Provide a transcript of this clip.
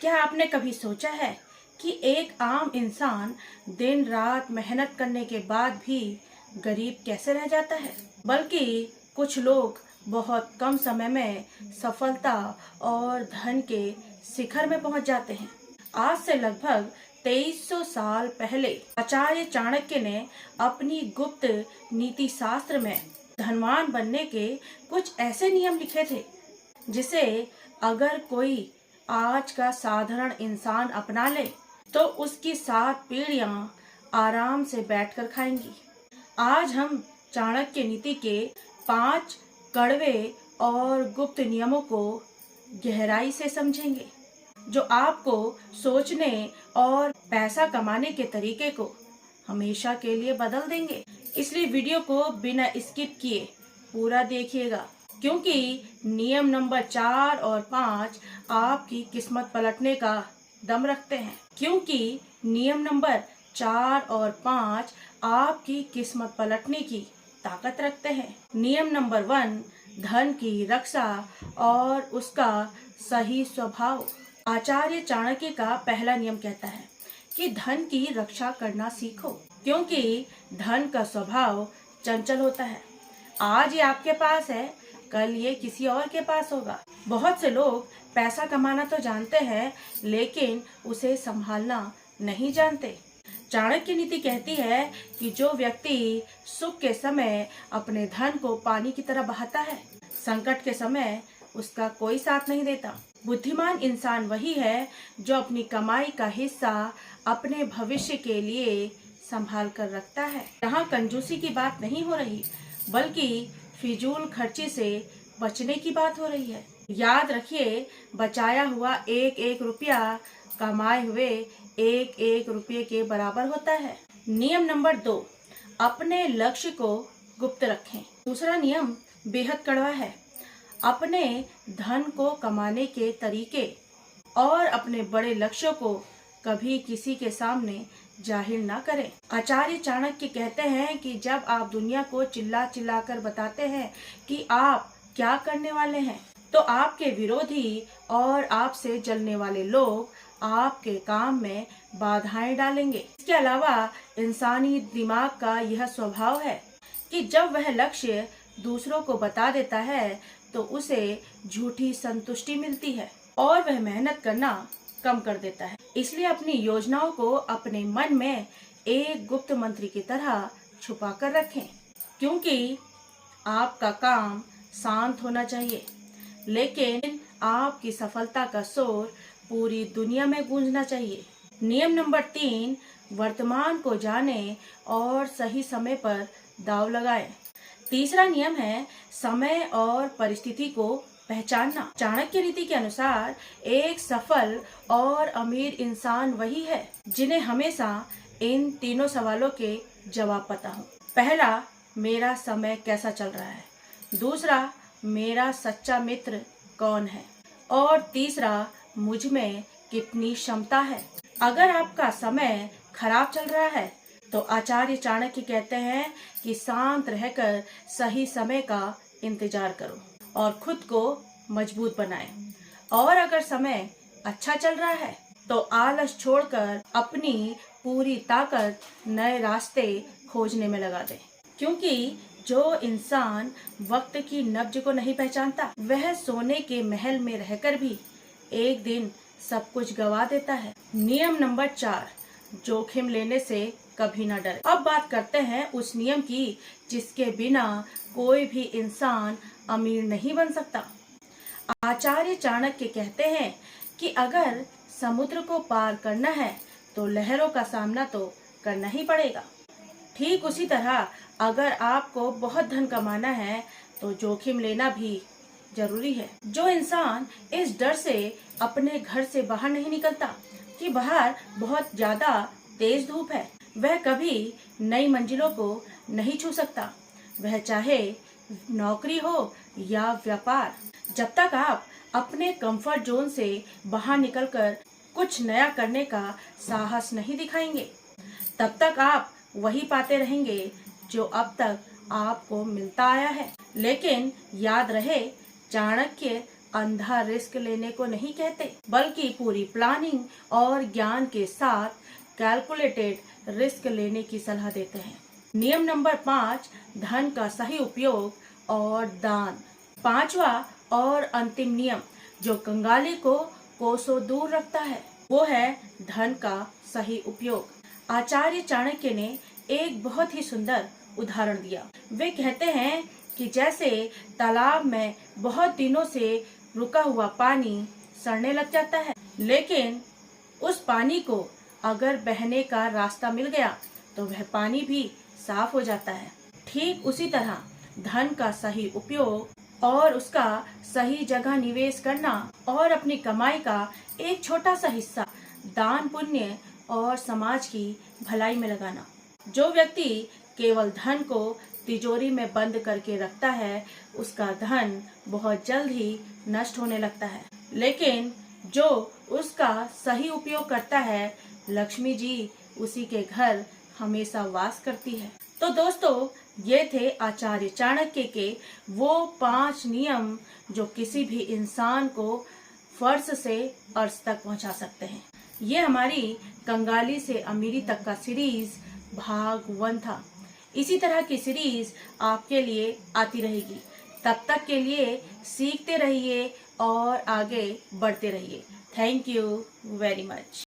क्या आपने कभी सोचा है कि एक आम इंसान दिन रात मेहनत करने के बाद भी गरीब कैसे रह जाता है? बल्कि कुछ लोग बहुत कम समय में सफलता और धन के शिखर में पहुंच जाते हैं। आज से लगभग 2300 साल पहले आचार्य चाणक्य ने अपनी गुप्त नीति शास्त्र में धनवान बनने के कुछ ऐसे नियम लिखे थे जिसे अगर कोई आज का साधारण इंसान अपना ले तो उसकी 7 पीढ़ियां आराम से बैठकर खाएंगी। आज हम चाणक्य नीति के 5 कड़वे और गुप्त नियमों को गहराई से समझेंगे, जो आपको सोचने और पैसा कमाने के तरीके को हमेशा के लिए बदल देंगे। इसलिए वीडियो को बिना स्किप किए पूरा देखिएगा, क्योंकि नियम नंबर 4 और 5 आपकी किस्मत पलटने का दम रखते हैं। क्योंकि नियम नंबर 4 और 5 आपकी किस्मत पलटने की ताकत रखते हैं। नियम नंबर 1, धन की रक्षा और उसका सही स्वभाव। आचार्य चाणक्य का पहला नियम कहता है कि धन की रक्षा करना सीखो, क्योंकि धन का स्वभाव चंचल होता है। आज ये आपके पास है, कल ये किसी और के पास होगा। बहुत से लोग पैसा कमाना तो जानते हैं, लेकिन उसे संभालना नहीं जानते। चाणक्य नीति कहती है कि जो व्यक्ति सुख के समय अपने धन को पानी की तरह बहाता है, संकट के समय उसका कोई साथ नहीं देता। बुद्धिमान इंसान वही है जो अपनी कमाई का हिस्सा अपने भविष्य के लिए संभाल कर रखता है। यहाँ कंजूसी की बात नहीं हो रही, बल्कि फिजूल खर्ची से बचने की बात हो रही है। याद रखिए, बचाया हुआ एक एक रुपया कमाए हुए एक एक रुपये के बराबर होता है। नियम नंबर 2, अपने लक्ष्य को गुप्त रखें। दूसरा नियम बेहद कड़वा है। अपने धन को कमाने के तरीके और अपने बड़े लक्ष्यों को कभी किसी के सामने जाहिर ना करें। आचार्य चाणक्य कहते हैं कि जब आप दुनिया को चिल्ला चिल्ला कर बताते हैं कि आप क्या करने वाले हैं, तो आपके विरोधी और आपसे जलने वाले लोग आपके काम में बाधाएं डालेंगे। इसके अलावा इंसानी दिमाग का यह स्वभाव है कि जब वह लक्ष्य दूसरों को बता देता है तो उसे झूठी संतुष्टि मिलती है और वह मेहनत करना कम कर देता है। इसलिए अपनी योजनाओं को अपने मन में एक गुप्त मंत्री की तरह छुपा कर रखें, क्योंकि आपका काम शांत होना चाहिए, लेकिन आपकी सफलता का शोर पूरी दुनिया में गूंजना चाहिए। नियम नंबर 3, वर्तमान को जाने और सही समय पर दांव लगाएं। तीसरा नियम है समय और परिस्थिति को पहचानना। चाणक्य नीति के अनुसार एक सफल और अमीर इंसान वही है जिन्हें हमेशा इन तीनों सवालों के जवाब पता हो। पहला, मेरा समय कैसा चल रहा है। दूसरा, मेरा सच्चा मित्र कौन है। और तीसरा, मुझ में कितनी क्षमता है। अगर आपका समय खराब चल रहा है तो आचार्य चाणक्य कहते हैं कि शांत रहकर सही समय का इंतजार करो और खुद को मजबूत बनाएं। और अगर समय अच्छा चल रहा है तो आलस छोड़कर अपनी पूरी ताकत नए रास्ते खोजने में लगा दें, क्योंकि जो इंसान वक्त की नब्ज को नहीं पहचानता, वह सोने के महल में रहकर भी एक दिन सब कुछ गवा देता है। नियम नंबर 4, जोखिम लेने से कभी न डरे। अब बात करते हैं उस नियम की जिसके बिना कोई भी इंसान अमीर नहीं बन सकता। आचार्य चाणक्य कहते हैं कि अगर समुद्र को पार करना है तो लहरों का सामना तो करना ही पड़ेगा। ठीक उसी तरह अगर आपको बहुत धन कमाना है तो जोखिम लेना भी जरूरी है। जो इंसान इस डर से अपने घर से बाहर नहीं निकलता कि बाहर बहुत ज्यादा तेज धूप है, वह कभी नई मंजिलों को नहीं छू सकता, वह चाहे नौकरी हो या व्यापार। जब तक आप अपने कंफर्ट जोन से बाहर निकलकर कुछ नया करने का साहस नहीं दिखाएंगे, तब तक आप वही पाते रहेंगे जो अब तक आपको मिलता आया है। लेकिन याद रहे, चाणक्य अंधा रिस्क लेने को नहीं कहते, बल्कि पूरी प्लानिंग और ज्ञान के साथ कैलकुलेटेड रिस्क लेने की सलाह देते हैं। नियम नंबर 5, धन का सही उपयोग और दान। पांचवा और अंतिम नियम जो कंगाली को कोसों दूर रखता है, वो है धन का सही उपयोग। आचार्य चाणक्य ने एक बहुत ही सुंदर उदाहरण दिया। वे कहते हैं कि जैसे तालाब में बहुत दिनों से रुका हुआ पानी सड़ने लग जाता है, लेकिन उस पानी को अगर बहने का रास्ता मिल गया तो वह पानी भी साफ हो जाता है। ठीक उसी तरह धन का सही उपयोग और उसका सही जगह निवेश करना और अपनी कमाई का एक छोटा सा हिस्सा दान पुण्य और समाज की भलाई में लगाना। जो व्यक्ति केवल धन को तिजोरी में बंद करके रखता है, उसका धन बहुत जल्द ही नष्ट होने लगता है, लेकिन जो उसका सही उपयोग करता है, लक्ष्मी जी उसी के घर हमेशा वास करती है। तो दोस्तों, ये थे आचार्य चाणक्य के वो 5 नियम जो किसी भी इंसान को फर्श से अर्श तक पहुंचा सकते हैं। ये हमारी कंगाली से अमीरी तक का सीरीज भाग 1 था। इसी तरह की सीरीज आपके लिए आती रहेगी। तब तक के लिए सीखते रहिए और आगे बढ़ते रहिए। Thank you very much.